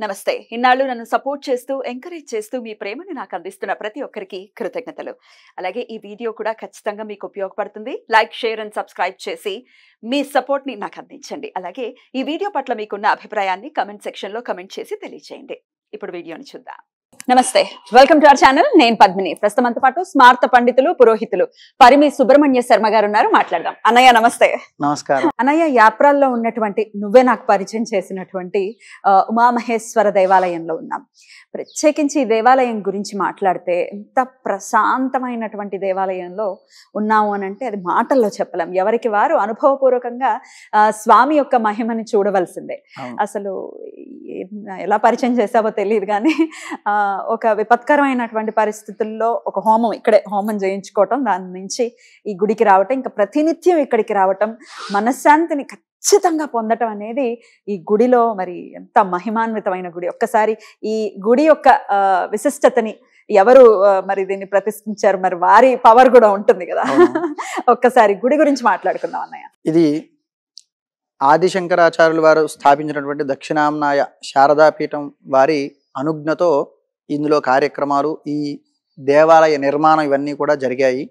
నమస్తే. ఇన్నాళ్ళు నన్ను సపోర్ట్ చేస్తూ, ఎంకరేజ్ చేస్తూ మీ ప్రేమని నాకు అందిస్తున్న ప్రతి ఒక్కరికి కృతజ్ఞతలు. అలాగే ఈ వీడియో కూడా ఖచ్చితంగా మీకు ఉపయోగపడుతుంది. లైక్, షేర్ అండ్ సబ్స్క్రైబ్ చేసి మీ సపోర్ట్‌ని నాకు అందించండి. అలాగే ఈ వీడియో పట్ల మీకున్న అభిప్రాయాన్ని కామెంట్ సెక్షన్‌లో కామెంట్ చేసి తెలియజేయండి. ఇప్పుడు వీడియోని చూద్దాం. నమస్తే, వెల్కమ్ టు అవర్ ఛానల్. నేను పద్మిని. ప్రస్తుతం మనతో పాటు స్మార్త పండితులు, పురోహితులు పరిమి సుబ్రహ్మణ్య శర్మ గారు ఉన్నారు. మాట్లాడదాం. అన్నయ్య నమస్తే. నమస్కారం. అన్నయ్య, యాప్రాల్లో ఉన్నటువంటి నువ్వే నాకు పరిచయం చేసినటువంటి ఉమామహేశ్వర దేవాలయంలో ఉన్నాం. ప్రత్యేకించి ఈ దేవాలయం గురించి మాట్లాడితే ఎంత ప్రశాంతమైనటువంటి దేవాలయంలో ఉన్నాము అని అంటే అది మాటల్లో చెప్పలేం. ఎవరికి వారు అనుభవపూర్వకంగా స్వామి యొక్క మహిమని చూడవలసిందే. అసలు ఎలా పరిచయం చేసావో తెలియదు కానీ ఒక విపత్కరమైనటువంటి పరిస్థితుల్లో ఒక హోమం, ఇక్కడే హోమం చేయించుకోవటం, దాని నుంచి ఈ గుడికి రావటం, ఇంకా ప్రతినిత్యం ఇక్కడికి రావటం, మనశ్శాంతిని ఖచ్చితంగా పొందటం అనేది ఈ గుడిలో మరి ఎంత మహిమాన్వితమైన గుడి. ఒక్కసారి ఈ గుడి యొక్క విశిష్టతని ఎవరు మరి దీన్ని ప్రతిష్ఠించారు, మరి వారి పవర్ కూడా ఉంటుంది కదా. ఒక్కసారి గుడి గురించి మాట్లాడుకుందాం అన్నయ్య. ఇది ఆదిశంకరాచార్యులు వారు స్థాపించినటువంటి దక్షిణాంనాయ శారదాపీఠం వారి అనుజ్ఞతో ఇందులో కార్యక్రమాలు, ఈ దేవాలయ నిర్మాణం ఇవన్నీ కూడా జరిగాయి.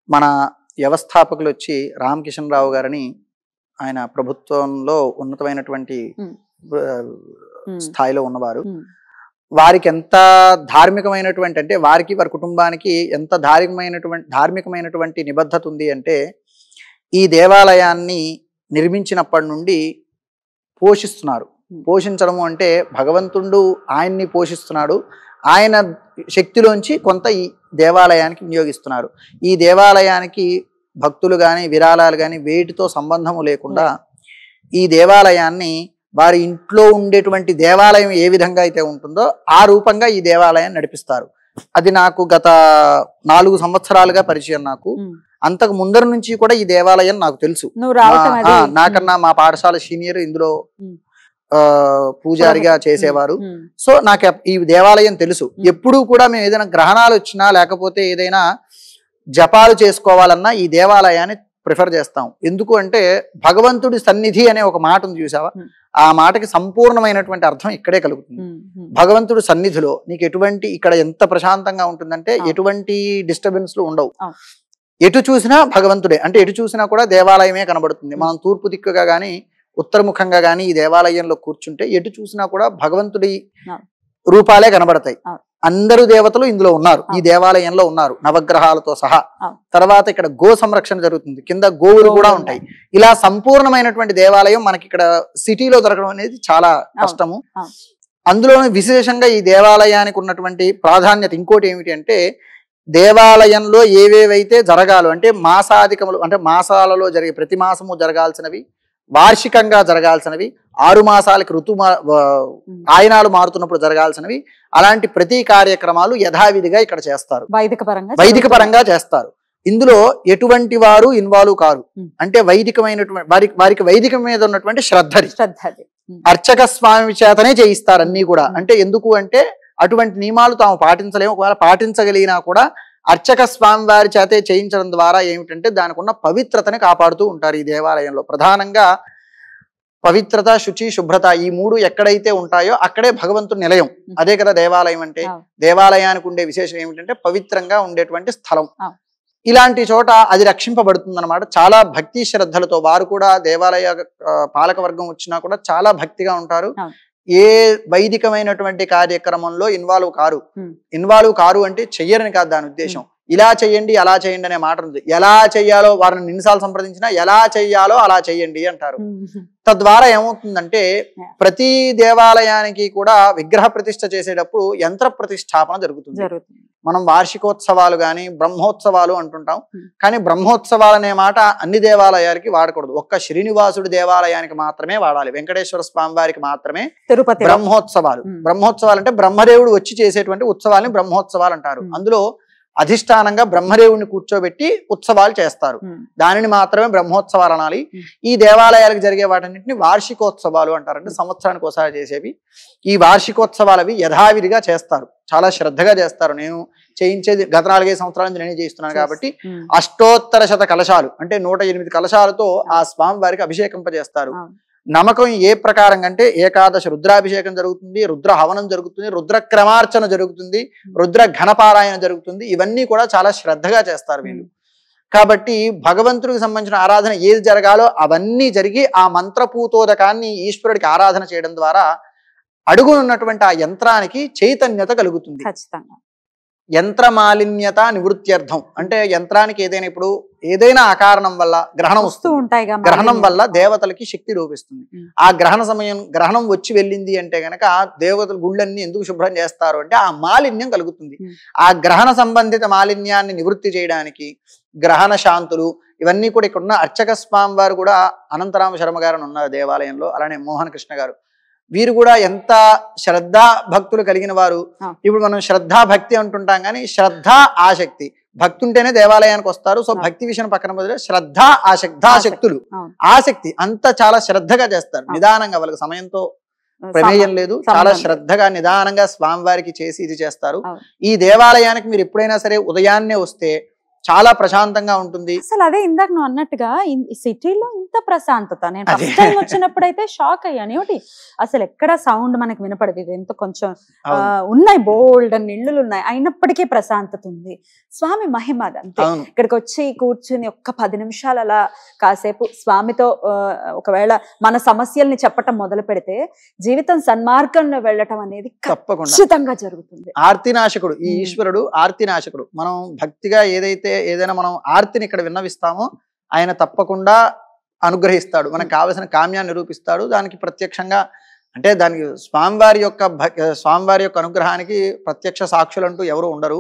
మన వ్యవస్థాపకులు వచ్చి రామకిషన్ రావు గారని, ఆయన ప్రభుత్వంలో ఉన్నతమైనటువంటి స్థాయిలో ఉన్నవారు. వారికి ఎంత ధార్మికమైనటువంటి అంటే వారికి వారి కుటుంబానికి ఎంత ధార్మికమైనటువంటి నిబద్ధత ఉంది అంటే, ఈ దేవాలయాన్ని నిర్మించినప్పటి నుండి పోషిస్తున్నారు. పోషించడము అంటే భగవంతుడు ఆయన్ని పోషిస్తున్నాడు, ఆయన శక్తిలోంచి కొంత ఈ దేవాలయానికి వినియోగిస్తున్నారు. ఈ దేవాలయానికి భక్తులు కానీ విరాళాలు కానీ వేటితో సంబంధము లేకుండా ఈ దేవాలయాన్ని వారి ఇంట్లో ఉండేటువంటి దేవాలయం ఏ విధంగా అయితే ఉంటుందో ఆ రూపంగా ఈ దేవాలయాన్ని నడిపిస్తారు. అది నాకు గత 4 సంవత్సరాలుగా పరిచయం. నాకు అంతకు ముందర నుంచి కూడా ఈ దేవాలయం నాకు తెలుసు. నాకన్నా మా పాఠశాల సీనియర్ ఇందులో పూజారిగా చేసేవారు. సో నాకు ఈ దేవాలయం తెలుసు. ఎప్పుడూ కూడా మేము ఏదైనా గ్రహణాలు వచ్చినా లేకపోతే ఏదైనా జపాలు చేసుకోవాలన్నా ఈ దేవాలయాన్ని ప్రిఫర్ చేస్తాం. ఎందుకు అంటే భగవంతుడి సన్నిధి అనే ఒక మాట ఉంది చూసావా, ఆ మాటకి సంపూర్ణమైనటువంటి అర్థం ఇక్కడే కలుగుతుంది. భగవంతుడి సన్నిధిలో నీకు ఎటువంటి, ఇక్కడ ఎంత ప్రశాంతంగా ఉంటుందంటే ఎటువంటి డిస్టర్బెన్స్లు ఉండవు. ఎటు చూసినా భగవంతుడే, అంటే ఎటు చూసినా కూడా దేవాలయమే కనబడుతుంది. మనం తూర్పు దిక్కుగా కానీ ఉత్తరముఖంగా కానీ ఈ దేవాలయంలో కూర్చుంటే ఎటు చూసినా కూడా భగవంతుడి రూపాలే కనబడతాయి. అందరూ దేవతలు ఇందులో ఉన్నారు, ఈ దేవాలయంలో ఉన్నారు, నవగ్రహాలతో సహా. తర్వాత ఇక్కడ గో సంరక్షణ జరుగుతుంది, కింద గోవులు కూడా ఉంటాయి. ఇలా సంపూర్ణమైనటువంటి దేవాలయం మనకి ఇక్కడ సిటీలో దొరకడం అనేది చాలా కష్టము. అందులోనే విశేషంగా ఈ దేవాలయానికి ఉన్నటువంటి ప్రాధాన్యత ఇంకోటి ఏమిటి అంటే, దేవాలయంలో ఏవేవైతే జరగాలో అంటే మాసాధికములు, అంటే మాసాలలో జరిగే ప్రతి మాసము జరగాల్సినవి, వార్షికంగా జరగాల్సినవి, 6 మాసాలకి ఆయనాలు మారుతున్నప్పుడు జరగాల్సినవి, అలాంటి ప్రతి కార్యక్రమాలు యథావిధిగా ఇక్కడ చేస్తారు, వైదిక పరంగా చేస్తారు. ఇందులో ఎటువంటి వారు ఇన్వాల్వ్ కారు. అంటే వైదికమైనటువంటి వారికి వైదికం మీద ఉన్నటువంటి శ్రద్ధది అర్చక స్వామి చేతనే చేయిస్తారు అన్ని కూడా. అంటే ఎందుకు అంటే అటువంటి నియమాలు తాము పాటించలేము. ఒకవేళ పాటించగలిగినా కూడా అర్చక స్వామి వారి చేతే చేయించడం ద్వారా ఏమిటంటే దానికి ఉన్న పవిత్రతని కాపాడుతూ ఉంటారు. ఈ దేవాలయంలో ప్రధానంగా పవిత్రత, శుచి, శుభ్రత ఈ 3 ఎక్కడైతే ఉంటాయో అక్కడే భగవంతుడి నిలయం. అదే కదా దేవాలయం అంటే. దేవాలయానికి ఉండే విశేషం ఏమిటంటే పవిత్రంగా ఉండేటువంటి స్థలం. ఇలాంటి చోట అది రక్షింపబడుతుంది అన్నమాట. చాలా భక్తి శ్రద్ధలతో వారు కూడా, దేవాలయ పాలక వర్గం వచ్చినా కూడా చాలా భక్తిగా ఉంటారు. ఏ వైదికమైనటువంటి కార్యక్రమంలో ఇన్వాల్వ్ కారు అంటే చెయ్యరని కాదు దాని ఉద్దేశం. ఇలా చెయ్యండి, అలా చేయండి అనే మాట ఉంది. ఎలా చెయ్యాలో వారిని ఎన్నిసార్లు సంప్రదించినా ఎలా చెయ్యాలో అలా చెయ్యండి అంటారు. తద్వారా ఏమవుతుందంటే ప్రతి దేవాలయానికి కూడా విగ్రహ ప్రతిష్ఠ చేసేటప్పుడు యంత్ర ప్రతిష్టాపన జరుగుతుంది. మనం వార్షికోత్సవాలు కానీ బ్రహ్మోత్సవాలు అంటుంటాం, కానీ బ్రహ్మోత్సవాలు అనే మాట అన్ని దేవాలయాలకి వాడకూడదు. ఒక్క శ్రీనివాసుడి దేవాలయానికి మాత్రమే వాడాలి. వెంకటేశ్వర స్వామి వారికి మాత్రమే బ్రహ్మోత్సవాలు. బ్రహ్మోత్సవాలు అంటే బ్రహ్మదేవుడు వచ్చి చేసేటువంటి ఉత్సవాలని బ్రహ్మోత్సవాలు అంటారు. అందులో అధిష్టానంగా బ్రహ్మదేవుడిని కూర్చోబెట్టి ఉత్సవాలు చేస్తారు, దానిని మాత్రమే బ్రహ్మోత్సవాలు అనాలి. ఈ దేవాలయాలకు జరిగే వాటన్నింటిని వార్షికోత్సవాలు అంటారు. అంటే సంవత్సరానికి ఒకసారి చేసేవి. ఈ వార్షికోత్సవాలవి యథావిధిగా చేస్తారు, చాలా శ్రద్ధగా చేస్తారు. నేను చేయించేది గత 4-5 సంవత్సరాల నుంచి నేనే చేస్తున్నాను కాబట్టి అష్టోత్తర శత కలశాలు అంటే 108 కలశాలతో ఆ స్వామి వారికి అభిషేకింపజేస్తారు. నమ్మకం ఏ ప్రకారం అంటే ఏకాదశి రుద్రాభిషేకం జరుగుతుంది, రుద్ర హవనం జరుగుతుంది, రుద్ర క్రమార్చన జరుగుతుంది, రుద్ర ఘనపారాయణ జరుగుతుంది. ఇవన్నీ కూడా చాలా శ్రద్ధగా చేస్తారు వీళ్ళు. కాబట్టి భగవంతుడికి సంబంధించిన ఆరాధన ఏది జరగాలో అవన్నీ జరిగి ఆ మంత్రపూతోదకాన్ని ఈశ్వరుడికి ఆరాధన చేయడం ద్వారా అడుగునున్నటువంటి ఆ యంత్రానికి చైతన్యత కలుగుతుంది. ఖచ్చితంగా యంత్ర మాలిన్యత నివృత్త్యర్థం అంటే యంత్రానికి ఏదైనా ఇప్పుడు ఏదైనా అకారణం వల్ల గ్రహణం వస్తూ ఉంటాయి. గ్రహణం వల్ల దేవతలకి శక్తి లోపిస్తుంది. ఆ గ్రహణ సమయం గ్రహణం వచ్చి వెళ్ళింది అంటే గనక దేవతల గుళ్ళన్నీ ఎందుకు శుభ్రం చేస్తారు అంటే ఆ మాలిన్యం కలుగుతుంది. ఆ గ్రహణ సంబంధిత మాలిన్యాన్ని నివృత్తి చేయడానికి గ్రహణ శాంతులు ఇవన్నీ కూడా ఇక్కడ ఉన్న అర్చక స్వామి వారు కూడా అనంతరామ శర్మ గారు ఉన్నారు దేవాలయంలో, అలానే మోహన కృష్ణ గారు. వీరు కూడా ఎంత శ్రద్ధా భక్తులు కలిగిన వారు. ఇప్పుడు మనం శ్రద్ధా భక్తి అంటుంటాం కానీ శ్రద్ధ ఆసక్తి, భక్తి ఉంటేనే దేవాలయానికి వస్తారు. సో భక్తి విషయం పక్కన బదులు శ్రద్ధ ఆసక్తులు, ఆసక్తి అంతా చాలా శ్రద్ధగా చేస్తారు. నిదానంగా వాళ్ళకి సమయంతో ప్రమేయం లేదు, చాలా శ్రద్ధగా నిదానంగా స్వామివారికి చేసి ఇది చేస్తారు. ఈ దేవాలయానికి మీరు ఎప్పుడైనా సరే ఉదయాన్నే వస్తే చాలా ప్రశాంతంగా ఉంటుంది. అసలు అదే ఇందాక నువ్వు అన్నట్టుగా ఈ సిటీలో ఇంత ప్రశాంతత నేను ఫస్ట్ టైం వచ్చినప్పుడైతే షాక్ అయ్యాను. ఏమిటి అసలు ఎక్కడ సౌండ్ మనకు వినపడదు, ఇది ఎంత కొంచెం ఉన్నాయి బోల్డ్ అని ఇళ్ళు ఉన్నాయి, అయినప్పటికీ ప్రశాంతత ఉంది. స్వామి మహిమ అదంతే. ఇక్కడికి వచ్చి కూర్చుని ఒక్క 10 నిమిషాలు అలా కాసేపు స్వామితో ఒకవేళ మన సమస్యల్ని చెప్పటం మొదలు పెడితే జీవితం సన్మార్గంలో వెళ్ళటం అనేది ఖచ్చితంగా జరుగుతుంది. ఆర్తినాశకుడు ఈ ఈశ్వరుడు, ఆర్తినాశకుడు. మనం భక్తిగా ఏదైనా మనం ఆర్తిని ఇక్కడ విన్నవిస్తామో ఆయన తప్పకుండా అనుగ్రహిస్తాడు, మనకు కావలసిన కామ్యాన్ని నిరూపిస్తాడు. దానికి ప్రత్యక్షంగా అంటే దానికి స్వామివారి యొక్క అనుగ్రహానికి ప్రత్యక్ష సాక్షులు అంటూ ఎవరు ఉండరు.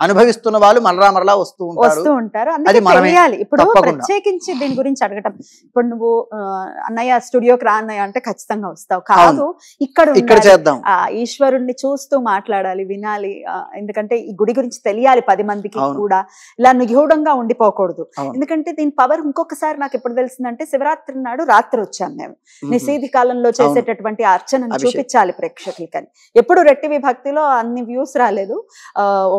అనుభవిస్తున్న వాళ్ళు మరలా వస్తూ ఉంటారు. అది తెలియాలి. ఇప్పుడు ప్రత్యేకించి దీని గురించి అడగటం, ఇప్పుడు నువ్వు అన్నయ్య స్టూడియోకి రా అన్నయ్య అంటే ఖచ్చితంగా వస్తావు కాదు, ఇక్కడ చేద్దాం. ఈశ్వరుణ్ణి చూస్తూ మాట్లాడాలి, వినాలి. ఎందుకంటే ఈ గుడి గురించి తెలియాలి 10 మందికి కూడా. ఇలా నిగూఢంగా ఉండిపోకూడదు. ఎందుకంటే దీని పవర్ ఇంకొకసారి నాకు ఎప్పుడు తెలిసిందంటే శివరాత్రి నాడు రాత్రి వచ్చాను మేము. నిషేధి కాలంలో చేసేటటువంటి అర్చనను చూపించాలి ప్రేక్షకులకని. ఎప్పుడు రెట్టి విభక్తిలో అన్ని వ్యూస్ రాలేదు.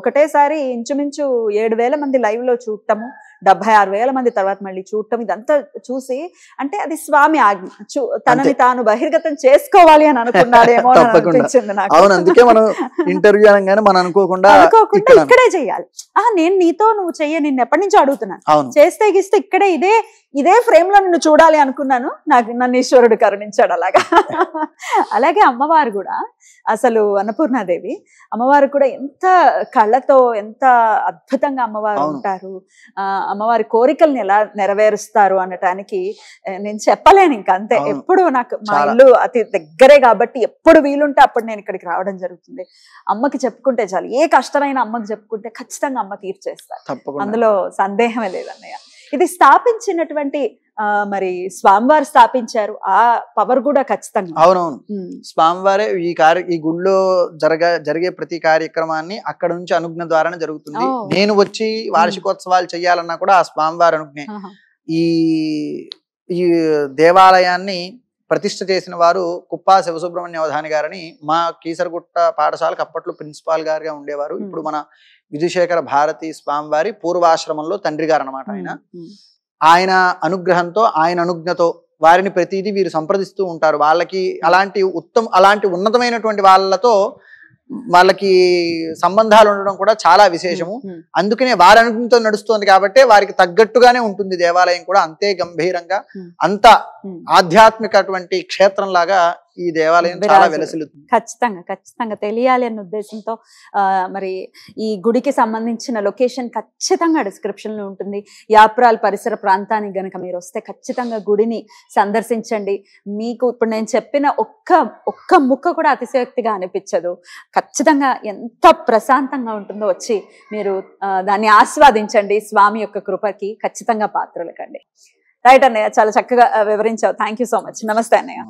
ఒకటేసారి ఇంచుమించు 7,000 మంది లైవ్ లో చూడటము, 76,000 మంది తర్వాత మళ్ళీ చూడటం, ఇదంతా చూసి అంటే అది స్వామి ఆజ్ఞ, తనని తాను బహిర్గతం చేసుకోవాలి అని అనుకున్నాడేమో అనిపించింది నాకు. అవును, అందుకే మనం ఇంటర్వ్యూ అనగానే మనం అనుకోకుండా ఇక్కడే చెయ్యాలి. నేను నీతో నువ్వు చెయ్యి, నిన్ను ఎప్పటి నుంచో అడుగుతున్నాను, చేస్తే గిస్తే ఇక్కడే ఇదే ఫ్రేమ్ లో నిన్ను చూడాలి అనుకున్నాను. నన్ను ఈశ్వరుడు కరుణించాడు అలాగా. అలాగే అమ్మవారు కూడా, అసలు అన్నపూర్ణాదేవి అమ్మవారు కూడా ఎంత కళ్ళతో ఎంత అద్భుతంగా అమ్మవారు ఉంటారు, అమ్మవారి కోరికల్ని ఎలా నెరవేరుస్తారు అనటానికి నేను చెప్పలేను ఇంకా. అంతే. ఎప్పుడు నాకు మా ఇల్లు అతి దగ్గరే కాబట్టి ఎప్పుడు వీలుంటే అప్పుడు నేను ఇక్కడికి రావడం జరుగుతుంది. అమ్మకి చెప్పుకుంటే చాలు, ఏ కష్టమైన అమ్మకి చెప్పుకుంటే ఖచ్చితంగా అమ్మ తీర్చేస్తారు, అందులో సందేహమే లేదన్నయ్య. ఇది స్థాపించినటువంటి మరి స్వామివారు స్థాపించారు, ఆ పవర్ కూడా ఖచ్చితంగా. అవునవును, స్వామివారే ఈ గుడిలో జరిగే ప్రతి కార్యక్రమాన్ని అక్కడ నుంచి అనుజ్ఞ ద్వారానే జరుగుతుంది. నేను వచ్చి వార్షికోత్సవాలు చెయ్యాలన్నా కూడా ఆ స్వామివారి అనుజ్ఞ. ఈ దేవాలయాన్ని ప్రతిష్ఠ చేసిన వారు కుప్పా శివసుబ్రహ్మణ్య అవధాని గారని మా కీసరగుట్ట పాఠశాలకు అప్పట్లో ప్రిన్సిపాల్ గారుగా ఉండేవారు. ఇప్పుడు మన విధుశేఖర భారతి స్వామివారి పూర్వాశ్రమంలో తండ్రి గారు అనమాట ఆయన అనుగ్రహంతో, ఆయన అనుజ్ఞతో వారిని ప్రతిదీ వీరు సంప్రదిస్తూ ఉంటారు. వాళ్ళకి అలాంటి ఉన్నతమైనటువంటి వాళ్ళకి సంబంధాలు ఉండడం కూడా చాలా విశేషము. అందుకనే వారి అనుజ్ఞతో నడుస్తుంది కాబట్టి వారికి తగ్గట్టుగానే ఉంటుంది దేవాలయం కూడా. అంతే గంభీరంగా, అంత ఆధ్యాత్మికటువంటి క్షేత్రం లాగా ఈ దేవాలయం చాలా వెలసిల్లుతుంది. ఖచ్చితంగా తెలియాలి అన్న ఉద్దేశంతో మరి ఈ గుడికి సంబంధించిన లొకేషన్ ఖచ్చితంగా డిస్క్రిప్షన్ లో ఉంటుంది. యాప్రాల్ పరిసర ప్రాంతానికి గనక మీరు వస్తే ఖచ్చితంగా గుడిని సందర్శించండి. మీకు ఇప్పుడు నేను చెప్పిన ఒక్క ముక్క కూడా అతిశయోక్తిగా అనిపించదు. ఖచ్చితంగా ఎంత ప్రశాంతంగా ఉంటుందో వచ్చి మీరు దాన్ని ఆస్వాదించండి. స్వామి యొక్క కృపకి ఖచ్చితంగా పాత్రలు కండి. రైట్ అన్నయ్య, చాలా చక్కగా వివరించావు. Thank you so much. నమస్తే అన్నయ్య.